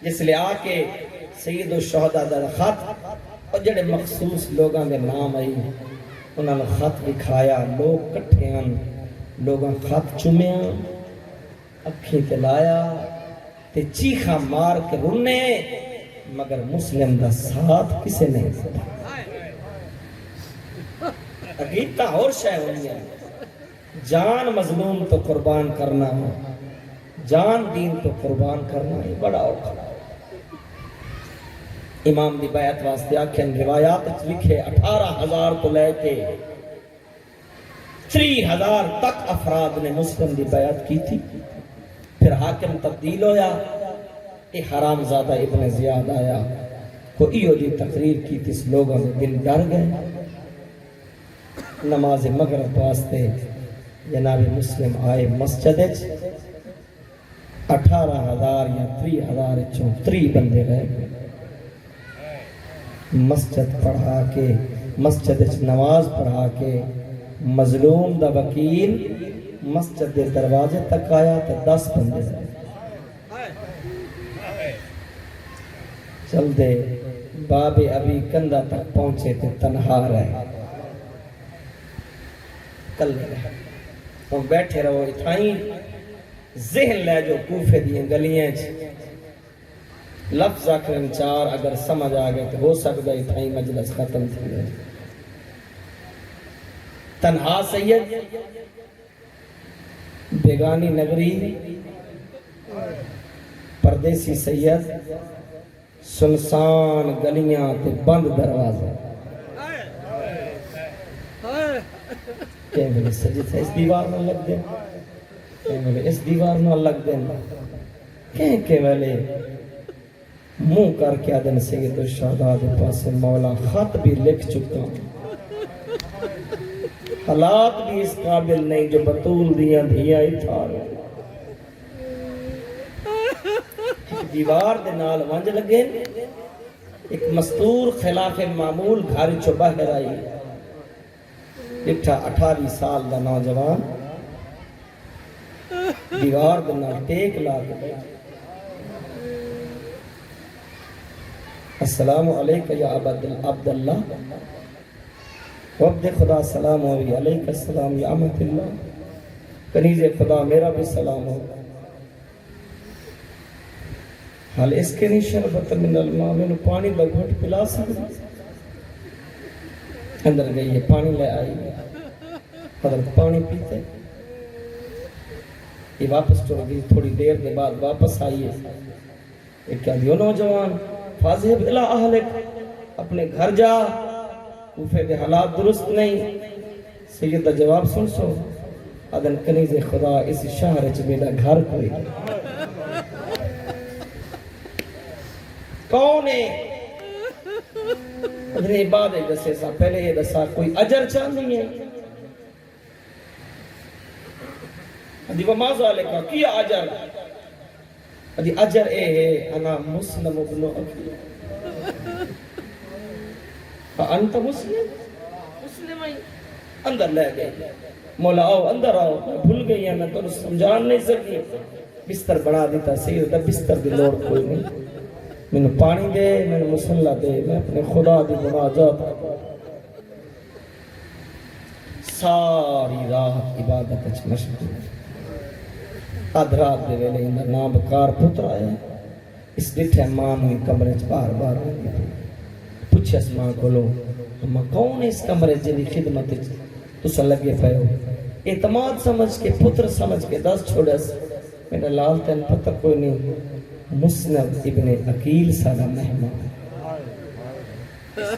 جس لئے آکے سید الشہداء دا خط اور جڑے مخصوص لوگاں دے نام آئی انہوں نے خط دکھایا، لوگ کٹھے ہیں، لوگاں خط چومیاں اکھی تے لایا تے چیخا مار کے رونے، مگر مسلم دا ساتھ کسے نہیں دیتا۔ عقیدہ اور شے ہوئی ہے، جان مظلوم تو قربان کرنا ہے، جان دین تو قربان کرنا ہے، بڑا اوکھا۔ امام دی بیعت واسطے آکھیں روایات لکھے 18,000 کو لے کے 3,000 تک افراد نے مسلم دی بیعت کی تھی۔ پھر حاکم تبدیل ہویا، اے حرام زادہ ابن زیاد آیا، کوئی جی تقریر کی تھی، اس لوگوں میں دل ڈر گئے۔ نماز مغرب واسطے جناب مسلم آئے مسجد، 18,000 یا 3,000 چوں 3 بندے رہ گئے۔ مسجد پڑھا کے، مسجد نماز پڑھا کے، مظلوم دا وکیل مسجد دے دروازے تک آیا تو 10 بندے رہ گئے۔ چل دے باب ابھی کندہ تک پہنچے تو تنہا رہے، کل رہے ہم بیٹھے رہو اتھائیں ذہن لے جو کوفے دیئے گلیاں لفظ اکرم 4 اگر سمجھ آگئے تو ہو سکتا ہے اتھائیں مجلس ختم تھی گئے۔ تنہا سید بیگانی نگری، پردیسی سید، سنسان گلیاں تے بند دروازے، کہیں ملے سجد ہے اس دیوار نہ لگ دیں، کہیں ملے اس دیوار نہ لگ دیں، کہیں کہ ملے منہ کر کے آدن سید الشہداء دے پاس مولا خط بھی لکھ چکا ہوں، حالات بھی اس قابل نہیں جو بطول دیاں دھیاں اتھار دیوار دے نال ونج لگے، ایک مستور خلاف معمول گھر چو باہر آئی، اٹھا 18 سال دا نوجوان دیوار دے نال ٹیک لا کے بیٹھا، السلام علیکہ یا عبداللہ، وعبد خدا سلام ہوئی، علیکہ السلام یا امت اللہ، کنیز خدا میرا بھی سلام ہو، حال اس کے نہیں شربت من الماء، میں نے پانی لگھٹ پلا سکتا، اندر گئی ہے پانی لے آئی، حضرت پانی پیتے، یہ واپس چڑھ گئی، تھوڑی دیر کے بعد واپس آئی ہے، ایک کہا دیو نوجوان فاضحب الہ اہلک، اپنے گھر جا، کوفے دے حالات درست نہیں، سید دا جواب سن سو، ادن کنیز خدا اس شہر چ میرا گھر کوئی کون ہے؟ ادھنے بعد ہے دسے سا پہلے یہ دسا کوئی اجر چاندی ہے، ادھی وما ذالکا کیا اجر؟ ادھی اجر اے ہے انا مسلم ابن اخی، انت مسلم؟ مسلم آئی اندر لے گئے، مولا آؤ اندر آؤ، میں بھول گئی ہیں، میں تو سمجھان نہیں سکی، بستر بنا دیتا سید دا بستر دی لوڑ کوئی نہیں، میں نے پانی دے، میں نے مسلح دے، میں اپنے خدا دی مناجات ساری رات عبادت مشغول، رات دے ویلے اندر نابکار پتر آیا، اس ڈٹھے ماں ہوئی کمرے بار بار پوچھے اس ماں کو لو، ماں کون ہے اس کمرے جنی خدمت تسا لگے پہ ہو؟ اعتماد سمجھ کے پتر سمجھ کے 10 چھوڑے میرا لال تین پتہ کوئی نہیں، مسند ابن عقیل سارا مہمان،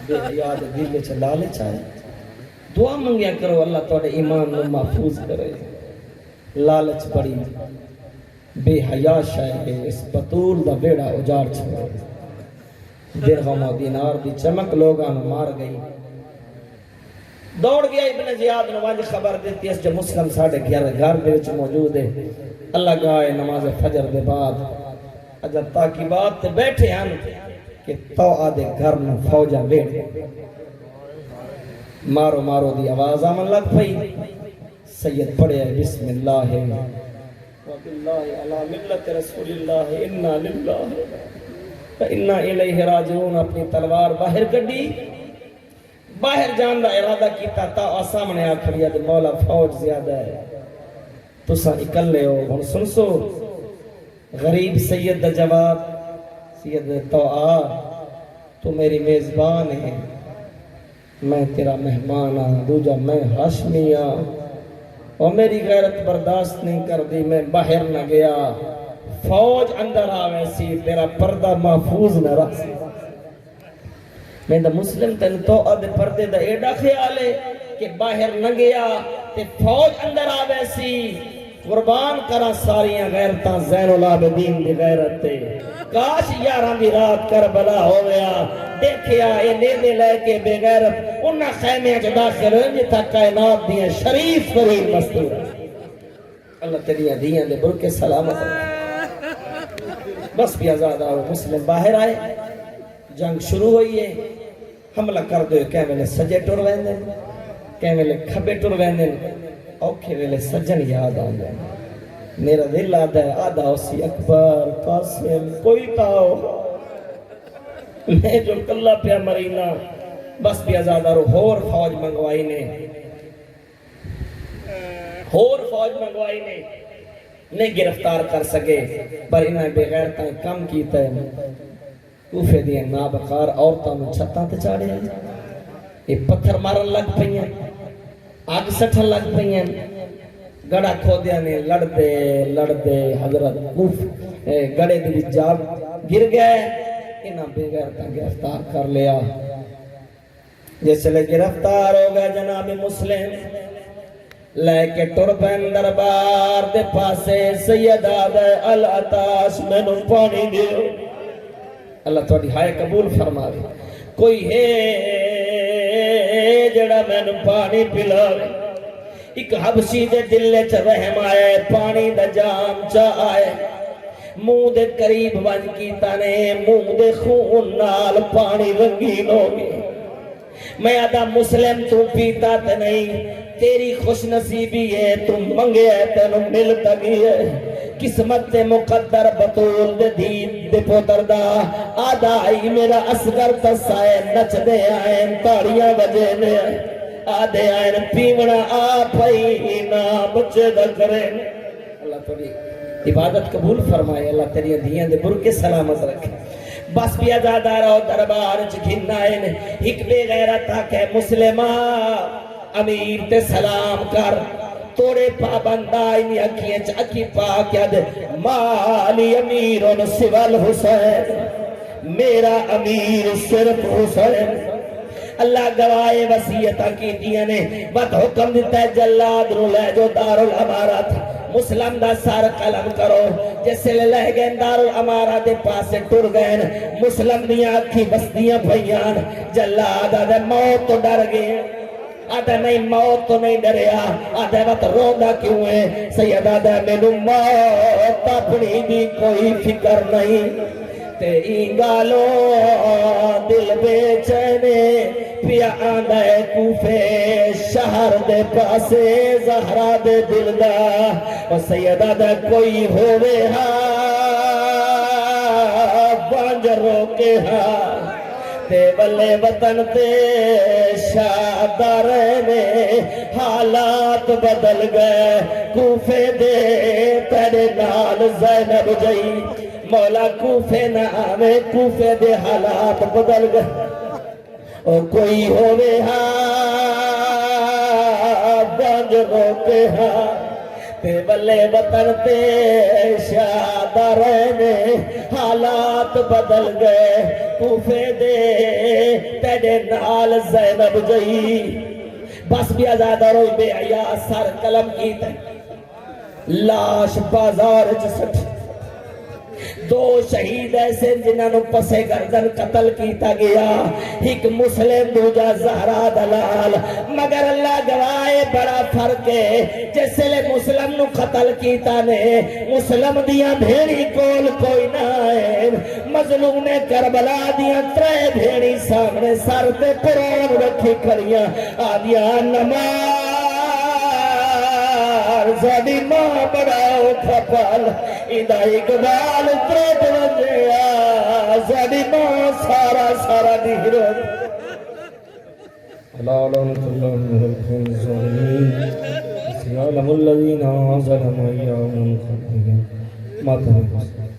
بے حیاد دل چا لالچ آئے، دعا منگیا کرو اللہ توڑے ایمان میں محفوظ کرے، لالچ بڑی بے حیا شاہ ہے، اس بطول دا بیڑا اجاڑ چھوڑے، درہم و دینار دی چمک لوگاں مار گئی، دوڑ گیا ابن زیاد نواج خبر دیتی ہے جو مسلم ساڑھے گھر دے وچ موجود ہے، اللہ گائے نماز فجر دے بعد اجر تاکی بات تے بیٹھے ہیں کہ تو آدھے گھر میں فوجہ بیٹھ مارو مارو دی آواز آمن لگ پئی، سید پڑھے بسم اللہ وباللہ علی ملت رسول اللہ انا للہ انا الیہ راجعون اپنی تلوار باہر کڈی باہر جان دا ارادہ کیتا تا سامنے آ کھڑیا تے مولا فوج زیادہ ہے تساں اکلے ہو ہن سن سو غریب سید دا جواب سید تو آ تو میری میزبان ہے میں تیرا مہمان ہاں دوجا میں ہاشمی ہاں اور میری غیرت برداشت نہیں کر دی میں باہر نہ گیا فوج اندر آوے سی تیرا پردہ محفوظ نہ رہ سی میں دا مسلم تن تو ادھ پردے دا ایڈا خیال ہے کہ باہر نہ گیا تے فوج اندر آوے سی قربان کرا ساریاں غیرتاں زین العابدین دی غیرت تے کاش یاران دی رات کربلا ہو گیا دیکھیا اے نیدے لے کے بے غیرت انہاں خیمے جو داخل ہوئے جتا کائنات دیاں شریف فرید مستور اللہ تیریاں دیاں دے برکے سلامت بس بھی آزاد آؤ مسلم باہر آئے جنگ شروع ہوئی ہے حملہ کر دو کہیں ویلے سجے ٹور ویندے کہیں ویلے کھبے ٹور ویندے اوکھے ویلے سجن یاد آندے میرا دل آدھا ہے آدھا اسی اکبر قاسم کوئی تاؤ میں جو کلہ پہ مرینا بس بھی آزاد آرو ہور فوج منگوائی نے نہیں گرفتار کر سکے پر انہیں بے غیرتاں کم کیتا ہے کوفے دیئے نابخار عورتوں میں چھتاں تے چاڑے ہیں یہ پتھر مارن لگ پئیں آگ سٹھن لگ پئیں گڑا کھودیا نے لڑ دے حضرت کوف گڑے دی جاب گر گئے انہاں بے غیرتاں گرفتار کر لیا جیسے لے گرفتار ہو گئے جناب مسلم لے کے ٹرپن دربار دے پاسے سید آدھے العطاش میں نو پانی دیو اللہ تو ہائے قبول فرماوے کوئی ہے جڑا میں نو پانی پلاوے ایک حبشی دے دلے چ رحم آئے پانی دا جام چا آئے منہ دے قریب ون کیتا نے منہ دے خون نال پانی رنگین ہو گئے میں آدھا مسلم تو پیتا تے نہیں تیری خوش نصیبی ہے تم منگے ہے تینو ملتا گی ہے قسمت تے مقدر بطول دے دین دے پوتر دا آدھا آئی میرا اسگر تسائے نچ دے آئین تاڑیاں بجے نے آدھے آئین پیمنا آپائی نا بچے دا کریں اللہ تیری عبادت قبول فرمائے اللہ تیری دیاں دے برکے سلامت رکھے بس بھی آزادہ رہو دربار چکھنائن ایک بے غیرت آکے مسلمہ امیر تے سلام کر توڑے پابندائی اکھیں چاکی پاک ید مالی امیرون سوال حسین میرا امیر صرف حسین اللہ گوائے وسیعتہ کی دیا نے بد حکم دیتا ہے جلاد رو لے جو دار الامارات مسلم دا سار قلم کرو جیسے لے گئے دار الامارات دے پاسے ٹر گئے مسلم دیا اکھی بستیاں بھئیان جلاد آدھے موت تو ڈر گئے آدھے نہیں موت تو نہیں ڈریا آدھے وقت روندہ کیوں ہے سید آدھے میں موت اپنی بھی کوئی فکر نہیں تیری گالو دل بے چینے پیا آندھے کوفے شہر دے پاسے زہرہ دے دل دا اور سیدہ دے کوئی ہوئے ہاں بانج روکے ہاں تے بلے وطن تے شادارے میں حالات بدل گئے کوفے دے تیرے نال زینب جائی مولا کوفے نہ آوے کوفے دے حالات بدل گئے اور کوئی ہوئے ہاں بانج روکے ہاں تے بلے وطن تے شادارے میں حالات بدل گئے کوفے دے تیرے نال زینب جئی بس بھی آزاد روئی بے عیا سر قلم کی تے لاش بازار جسٹ دو شہید ایسے جنہاں نو پسے گردن قتل کیتا گیا ایک مسلم دوجا زہرا دلال مگر اللہ گوائے بڑا فرق ہے جیسے لے مسلم نو قتل کیتا نے مسلم دیاں بھیڑی کول کوئی نہ آئے مظلوم کربلا دیاں ترے بھیڑی سامنے سر تے قرآن رکھی کھڑیاں آدیاں نماز زادی ماں بڑاؤ کھپال ادھا اقبال تریٹ وجیا زادی بارہ دی ہیرو لا لعنة الله من القوم الظالمين سيعلم الذين ظلموا أيام منقلبهم ما تنقص